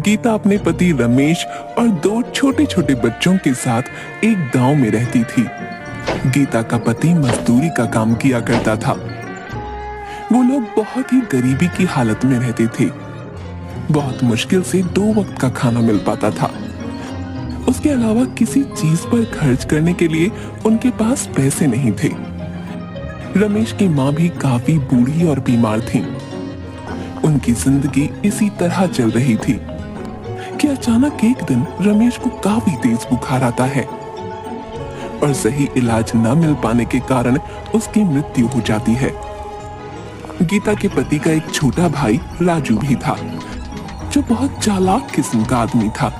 गीता अपने पति रमेश और 2 छोटे छोटे बच्चों के साथ एक गांव में रहती थी। गीता का पति मजदूरी का काम किया करता था। वो लोग बहुत ही गरीबी की हालत में रहते थे। बहुत मुश्किल से 2 वक्त का खाना मिल पाता था। उसके अलावा किसी चीज पर खर्च करने के लिए उनके पास पैसे नहीं थे। रमेश की माँ भी काफी बूढ़ी और बीमार थी। उनकी जिंदगी इसी तरह चल रही थी कि अचानक एक दिन रमेश को काफी तेज बुखार आता है और सही इलाज न मिल पाने के कारण उसकी मृत्यु हो जाती है। गीता के पति का एक छोटा भाई राजू भी था, जो बहुत चालाक किस्म का आदमी था।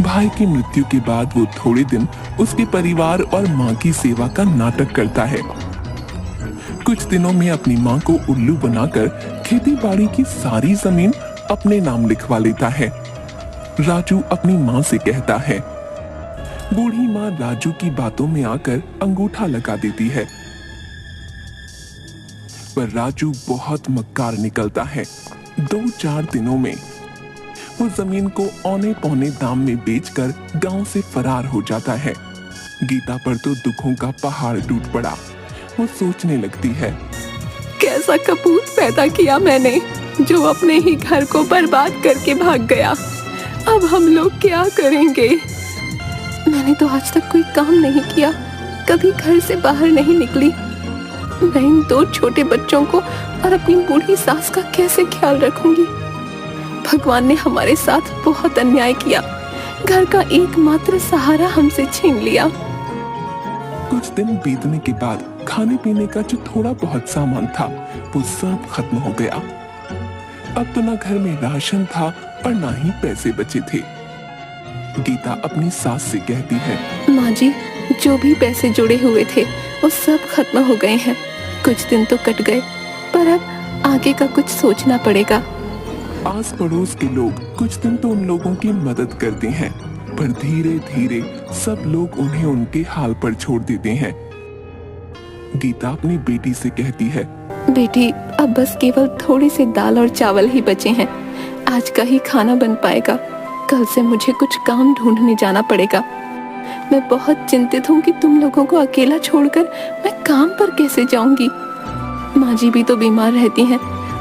भाई की मृत्यु के बाद वो थोड़े दिन उसके परिवार और माँ की सेवा का नाटक करता है। कुछ दिनों में अपनी माँ को उल्लू बनाकर खेती बाड़ी की सारी जमीन अपने नाम लिखवा लेता है। राजू अपनी माँ से कहता है। बूढ़ी माँ राजू की बातों में आकर अंगूठा लगा देती है, पर राजू बहुत मक्कार निकलता है। 2-4 दिनों में वो जमीन को औने पौने दाम में बेचकर गांव से फरार हो जाता है। गीता पर तो दुखों का पहाड़ टूट पड़ा। वो सोचने लगती है, कैसा कपूत पैदा किया मैंने, जो अपने ही घर को बर्बाद करके भाग गया। अब हम लोग क्या करेंगे? मैंने तो आज तक कोई काम नहीं किया, कभी घर से बाहर नहीं निकली। मैं इन 2 छोटे बच्चों को और अपनी बूढ़ी सास का कैसे ख्याल रखूंगी? भगवान ने हमारे साथ बहुत अन्याय किया। घर का एकमात्र सहारा हमसे छीन लिया। कुछ दिन बीतने के बाद खाने पीने का जो थोड़ा बहुत सामान था वो सब खत्म हो गया। अब तो ना घर में राशन था और ना ही पैसे बचे थे। गीता अपनी सास से कहती है, माँ जी, जो भी पैसे जुड़े हुए थे वो सब खत्म हो गए हैं। कुछ दिन तो कट गए, पर अब आगे का कुछ सोचना पड़ेगा। आस पड़ोस के लोग कुछ दिन तो उन लोगों की मदद करते हैं, पर धीरे धीरे सब लोग उन्हें उनके हाल पर छोड़ देते हैं। गीता अपनी बेटी से कहती है, बेटी, अब बस केवल थोड़ी सी दाल और चावल ही बचे हैं। आज का ही खाना बन पाएगा। कल से मुझे कुछ काम ढूंढने जाना पड़ेगा। मैं बहुत चिंतित हूँ कि तुम लोगों को अकेला छोड़कर मैं काम पर कैसे जाऊंगी। माँ जी भी तो बीमार रहती हैं,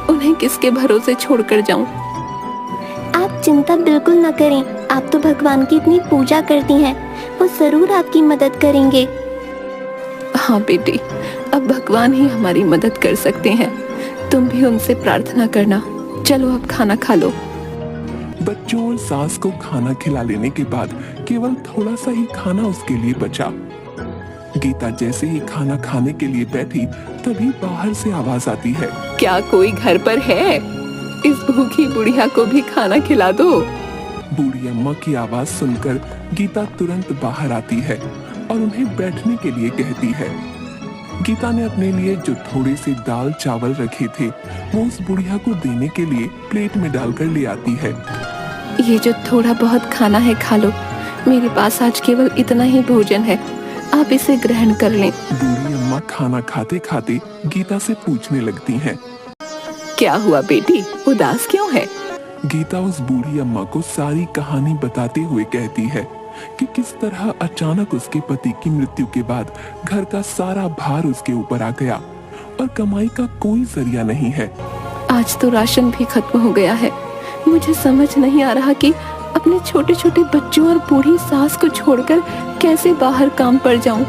उन्हें किसके भरोसे छोड़कर जाऊं? आप चिंता बिल्कुल न करें। आप तो भगवान की इतनी पूजा करती हैं, वो जरूर आपकी मदद करेंगे। हाँ बेटी, अब भगवान ही हमारी मदद कर सकते हैं। तुम भी उनसे प्रार्थना करना। चलो अब खाना खा लो। बच्चों और सास को खाना खिला लेने के बाद केवल थोड़ा सा ही खाना उसके लिए बचा। गीता जैसे ही खाना खाने के लिए बैठी तभी बाहर से आवाज आती है, क्या कोई घर पर है? इस भूखी बुढ़िया को भी खाना खिला दो। बूढ़ी अम्मा की आवाज सुनकर गीता तुरंत बाहर आती है और उन्हें बैठने के लिए कहती है। गीता ने अपने लिए जो थोड़े से दाल चावल रखे थे वो उस बुढ़िया को देने के लिए प्लेट में डालकर ले आती है। ये जो थोड़ा बहुत खाना है खा लो। मेरे पास आज केवल इतना ही भोजन है, आप इसे ग्रहण कर लें। बूढ़ी अम्मा खाना खाते खाते गीता से पूछने लगती हैं, क्या हुआ बेटी, उदास क्यों है? गीता उस बूढ़ी अम्मा को सारी कहानी बताते हुए कहती है कि किस तरह अचानक उसके पति की मृत्यु के बाद घर का सारा भार उसके ऊपर आ गया और कमाई का कोई जरिया नहीं है। आज तो राशन भी खत्म हो गया है। मुझे समझ नहीं आ रहा कि अपने छोटे छोटे बच्चों और बूढ़ी सास को छोड़कर कैसे बाहर काम पर जाऊं,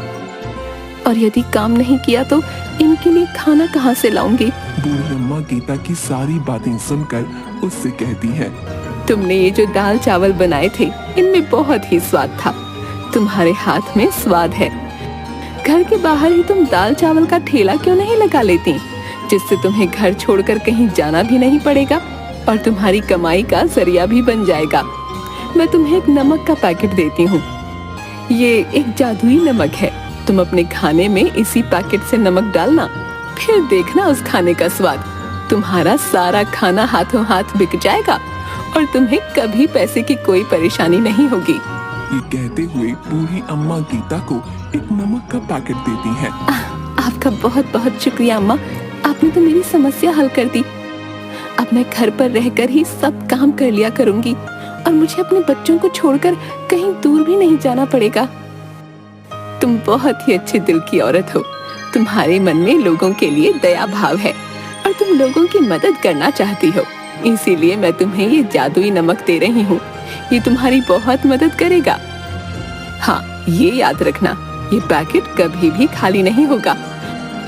और यदि काम नहीं किया तो इनके लिए खाना कहां से लाऊंगी? बूढ़ी अम्मा गीता की सारी बातें सुनकर उससे कहती है, तुमने ये जो दाल चावल बनाए थे इनमें बहुत ही स्वाद था। तुम्हारे हाथ में स्वाद है। घर के बाहर ही तुम दाल चावल का ठेला क्यों नहीं लगा लेती, जिससे तुम्हें घर छोड़कर कहीं जाना भी नहीं पड़ेगा और तुम्हारी कमाई का जरिया भी बन जाएगा। मैं तुम्हें एक नमक का पैकेट देती हूँ। ये एक जादुई नमक है। तुम अपने खाने में इसी पैकेट से नमक डालना, फिर देखना उस खाने का स्वाद। तुम्हारा सारा खाना हाथों हाथ बिक जाएगा और तुम्हें कभी पैसे की कोई परेशानी नहीं होगी। ये कहते हुए बूढ़ी अम्मा गीता को एक नमक का पैकेट देती है। आपका बहुत बहुत शुक्रिया अम्मा, आपने तो मेरी समस्या हल कर दी। अब मैं घर पर रहकर ही सब काम कर लिया करूंगी और मुझे अपने बच्चों को छोड़कर कहीं दूर भी नहीं जाना पड़ेगा। तुम बहुत ही अच्छे दिल की औरत हो। तुम्हारे मन में लोगों के लिए दया भाव है और तुम लोगों की मदद करना चाहती हो। इसीलिए मैं तुम्हें ये जादुई नमक दे रही हूँ। ये तुम्हारी बहुत मदद करेगा। हाँ, ये याद रखना, ये पैकेट कभी भी खाली नहीं होगा।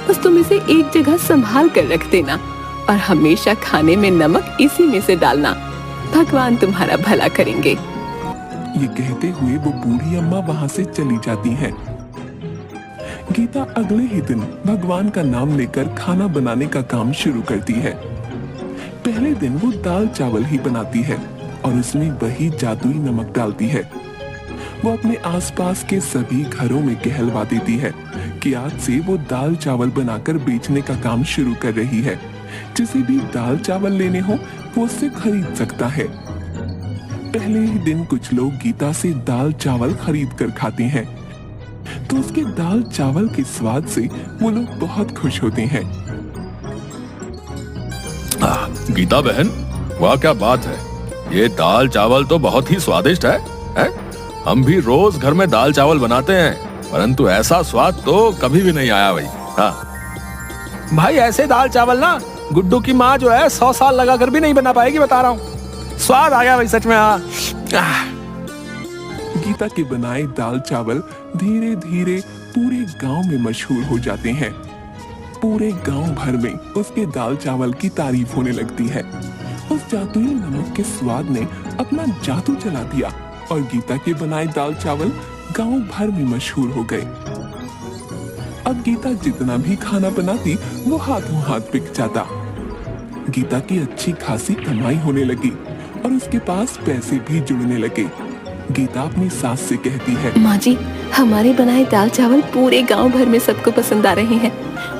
बस तुम इसे एक जगह संभाल कर रख देना और हमेशा खाने में नमक इसी में से डालना। भगवान तुम्हारा भला करेंगे। ये कहते हुए वो बूढ़ी अम्मा वहाँ से चली जाती हैं। गीता अगले ही दिन भगवान का नाम लेकर खाना बनाने का काम शुरू करती है। पहले दिन वो दाल चावल ही बनाती है और उसमें वही जादुई नमक डालती है। वो अपने आसपास के सभी घरों में कहलवा देती है कि आज से वो दाल चावल बनाकर बेचने का काम शुरू कर रही है। जिसे भी दाल चावल लेने हो वो उससे खरीद सकता है। पहले ही दिन कुछ लोग गीता से दाल चावल खरीद कर खाते हैं तो उसके दाल चावल के स्वाद से वो लोग बहुत खुश होते हैं। गीता बहन, वाह क्या बात है। ये दाल चावल तो बहुत ही स्वादिष्ट है? हम भी रोज घर में दाल चावल बनाते हैं, परंतु ऐसा स्वाद तो कभी भी नहीं आया भाई। हाँ भाई, ऐसे दाल चावल ना गुड्डू की माँ जो है 100 साल लगा कर भी नहीं बना पाएगी, बता रहा हूँ। स्वाद आ गया भाई सच में। हाँ, गीता के बनाए दाल चावल धीरे धीरे पूरे गांव में मशहूर हो जाते हैं। पूरे गांव भर में उसके दाल चावल की तारीफ होने लगती है। उस जादुई नमक के स्वाद ने अपना जादू चला दिया और गीता के बनाए दाल चावल गांव भर में मशहूर हो गए। अब गीता जितना भी खाना बनाती वो हाथों हाथ बिक जाता। गीता की अच्छी खासी कमाई होने लगी और उसके पास पैसे भी जुड़ने लगे। गीता अपनी सास से कहती है, माँ जी, हमारे बनाए दाल चावल पूरे गांव भर में सबको पसंद आ रहे हैं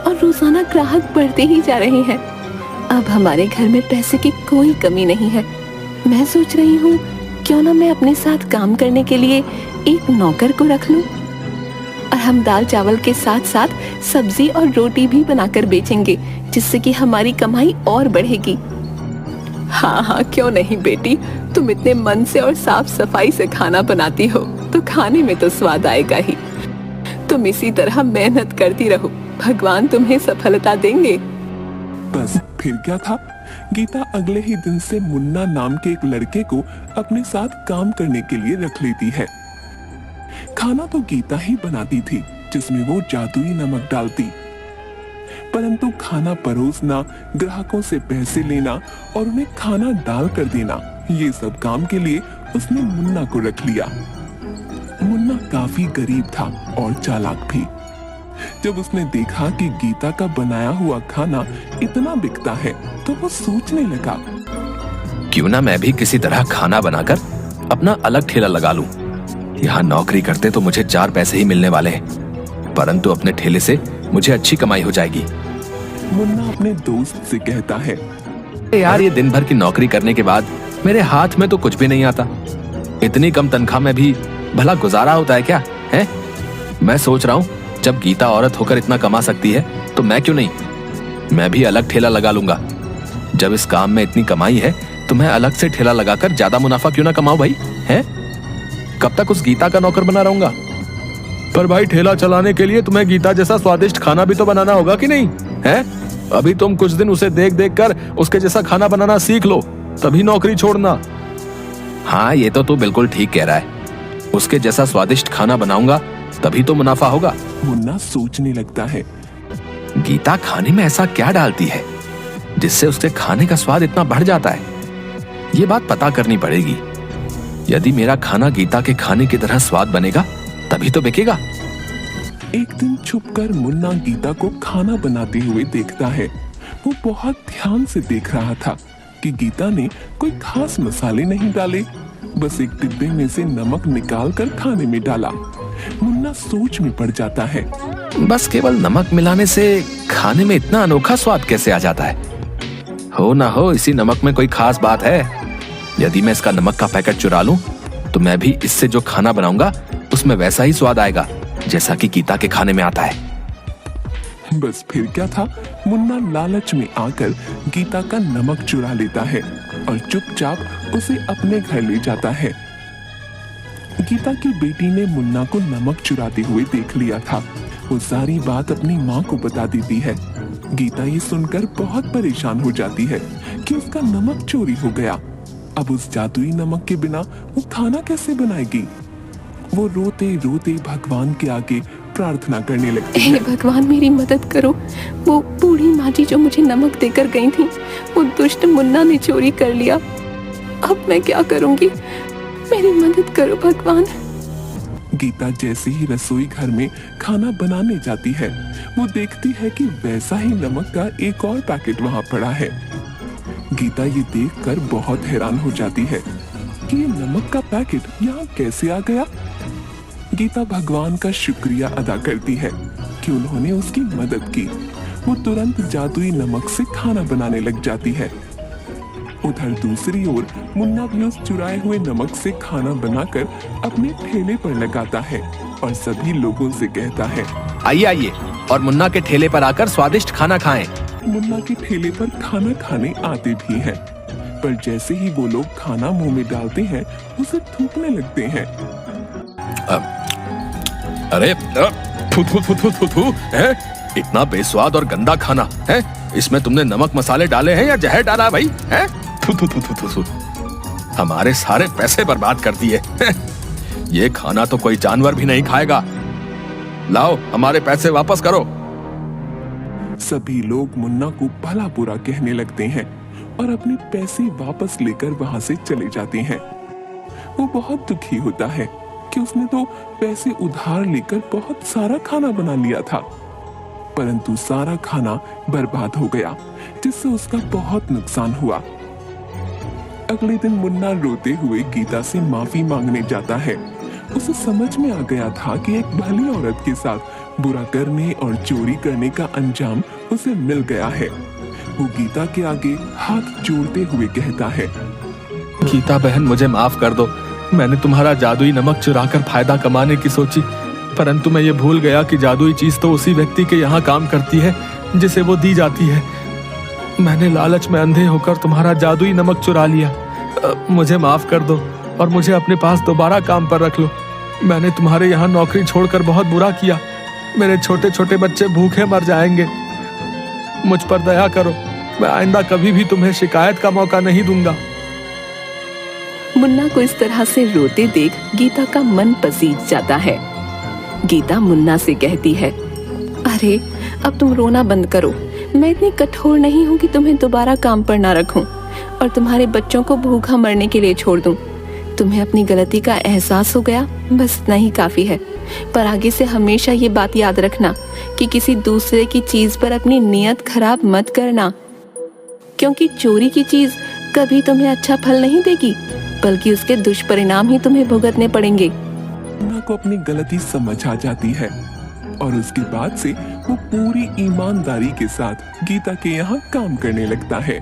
और रोजाना ग्राहक बढ़ते ही जा रहे हैं। अब हमारे घर में पैसे की कोई कमी नहीं है। मैं सोच रही हूँ क्यों ना मैं अपने साथ काम करने के लिए एक नौकर को रख लूं और हम दाल चावल के साथ साथ सब्जी और रोटी भी बनाकर बेचेंगे, जिससे कि हमारी कमाई और बढ़ेगी। हाँ, क्यों नहीं बेटी, तुम इतने मन से और साफ सफाई से खाना बनाती हो तो खाने में तो स्वाद आएगा ही। तुम इसी तरह मेहनत करती रहो, भगवान तुम्हें सफलता देंगे। बस फिर क्या था, गीता अगले ही दिन से मुन्ना नाम के एक लड़के को अपने साथ काम करने के लिए रख लेती है। खाना तो गीता ही बनाती थी, जिसमें वो जादुई नमक डालती, परंतु खाना परोसना, ग्राहकों से पैसे लेना और उन्हें खाना डाल कर देना, ये सब काम के लिए उसने मुन्ना को रख लिया। मुन्ना काफी गरीब था और चालाक भी। जब उसने देखा कि गीता का बनाया हुआ खाना इतना बिकता है तो वो सोचने लगा, क्यों ना मैं भी किसी तरह खाना बनाकर अपना अलग ठेला लगा लूं। यहाँ नौकरी करते तो मुझे 4 पैसे ही मिलने वाले हैं, परंतु अपने ठेले से मुझे अच्छी कमाई हो जाएगी। मुन्ना अपने दोस्त से कहता है, यार ये दिन भर की नौकरी करने के बाद मेरे हाथ में तो कुछ भी नहीं आता। इतनी कम तनख्वाह में भी भला गुजारा होता है क्या? है? मैं सोच रहा हूँ जब गीता औरत होकर इतना कमा सकती है तो मैं क्यों नहीं, मैं भी अलग ठेला लगा लूंगा। जब इस काम में इतनी कमाई है तो मैं अलग से ठेला लगाकर ज्यादा मुनाफा क्यों ना कमाऊं भाई? है? कब तक उस गीता का नौकर बना रहूंगा? पर भाई ठेला चलाने के लिए तुम्हें गीता जैसा स्वादिष्ट खाना भी तो बनाना होगा कि नहीं है? अभी तुम कुछ दिन उसे देख देख कर उसके जैसा खाना बनाना सीख लो, तभी नौकरी छोड़ना। हाँ, ये तो तू बिल्कुल ठीक कह रहा है। उसके जैसा स्वादिष्ट खाना बनाऊंगा तभी तो मुनाफा होगा। मुन्ना सोचने लगता है, गीता खाने में ऐसा क्या डालती है जिससे उसके खाने का स्वाद इतना बढ़ जाता है? ये बात पता करनी पड़ेगी। यदि मेरा खाना गीता के खाने की तरह स्वाद बनेगा तभी तो बिकेगा। एक दिन छुपकर मुन्ना गीता को खाना बनाते हुए देखता है। वो बहुत ध्यान से देख रहा था कि गीता ने कोई खास मसाले नहीं डाले, बस एक डिब्बे में से नमक निकाल कर खाने में डाला। मुन्ना सोच में पड़ जाता है, बस केवल नमक मिलाने से खाने में इतना अनोखा स्वाद कैसे आ जाता है? हो ना हो इसी नमक में कोई खास बात है। यदि मैं इसका नमक का पैकेट चुरा लूं तो मैं भी इससे जो खाना बनाऊंगा उसमें वैसा ही स्वाद आएगा जैसा कि गीता के खाने में आता है। बस फिर क्या था, मुन्ना लालच में आकर गीता का नमक चुरा लेता है और चुपचाप उसे अपने घर ले जाता है। गीता की बेटी ने मुन्ना को नमक चुराते हुए देख लिया था। वो सारी बात अपनी माँ को बता देती है। गीता ये सुनकर बहुत परेशान हो जाती है कि उसका नमक चोरी हो गया। अब उस जादुई नमक के बिना वो खाना कैसे बनाएगी। वो रोते रोते भगवान के आगे प्रार्थना करने लगती हे है। भगवान, मेरी मदद करो। वो बूढ़ी माँ जी जो मुझे नमक देकर गई थी, वो दुष्ट मुन्ना ने चोरी कर लिया। अब मैं क्या करूंगी? मेरी मदद करो भगवान। गीता जैसे ही रसोई घर में खाना बनाने जाती है, वो देखती है कि वैसा ही नमक का एक और पैकेट वहां पड़ा है। गीता ये देखकर बहुत हैरान हो जाती है कि ये नमक का पैकेट यहाँ कैसे आ गया। गीता भगवान का शुक्रिया अदा करती है कि उन्होंने उसकी मदद की। वो तुरंत जादुई नमक से खाना बनाने लग जाती है। उधर दूसरी ओर मुन्ना भी उस चुराए हुए नमक से खाना बनाकर अपने ठेले पर लगाता है और सभी लोगों से कहता है, आइए आइए और मुन्ना के ठेले पर आकर स्वादिष्ट खाना खाएं। मुन्ना के ठेले पर खाना खाने आते भी हैं, पर जैसे ही वो लोग खाना मुंह में डालते हैं, उसे थूकने लगते हैं। अरे थू थू थू थू थू थू, हैं? इतना बेस्वाद और गंदा खाना है। इसमें तुमने नमक मसाले डाले हैं या जहर डाला है भाई? हैं? थू थू थू थू थू थू। हमारे सारे पैसे बर्बाद कर दिए। ये खाना तो कोई जानवर भी नहीं खाएगा। लाओ हमारे पैसे वापस करो। सभी लोग मुन्ना को भला बुरा कहने लगते हैं और अपने पैसे वापस लेकर वहां से चले जाते हैं। वो बहुत दुखी होता है कि उसने तो पैसे उधार लेकर बहुत सारा खाना बना लिया था, परंतु सारा खाना बर्बाद हो गया, जिससे उसका बहुत नुकसान हुआ। अगले दिन मुन्ना रोते हुए गीता से माफी मांगने जाता है। उसे समझ में आ गया था कि एक भली औरत के साथ बुरा करने और चोरी करने का अंजाम उसे मिल गया है। वो गीता के आगे हाथ जोड़ते हुए कहता है, गीता बहन, मुझे माफ कर दो। मैंने तुम्हारा जादुई नमक चुराकर फायदा कमाने की सोची, परंतु मैं ये भूल गया कि जादुई चीज तो उसी व्यक्ति के यहाँ काम करती है जिसे वो दी जाती है। मैंने लालच में अंधे होकर तुम्हारा जादुई नमक चुरा लिया। मुझे माफ कर दो और मुझे अपने पास दोबारा काम पर रख लो। मैंने तुम्हारे यहाँ नौकरी छोड़कर बहुत बुरा किया। मेरे छोटे छोटे बच्चे भूखे मर जाएंगे। मुझ पर दया करो। मैं आइंदा कभी भी तुम्हें शिकायत का मौका नहीं दूंगा। मुन्ना को इस तरह से रोते देख गीता का मन पसीज जाता है। गीता मुन्ना से कहती है, अरे अब तुम रोना बंद करो। मैं इतनी कठोर नहीं हूँ कि तुम्हें दोबारा काम पर ना रखूं और तुम्हारे बच्चों को भूखा मरने के लिए छोड़ दूं। तुम्हें अपनी गलती का एहसास हो गया, बस इतना ही काफी है। पर आगे से हमेशा ये बात याद रखना कि किसी दूसरे की चीज पर अपनी नियत खराब मत करना, क्योंकि चोरी की चीज कभी तुम्हें अच्छा फल नहीं देगी, बल्कि उसके दुष्परिणाम ही तुम्हें भुगतने पड़ेंगे। मुन्ना को अपनी गलती समझ आ जाती है और उसके बाद से वो पूरी ईमानदारी के साथ गीता के यहाँ काम करने लगता है।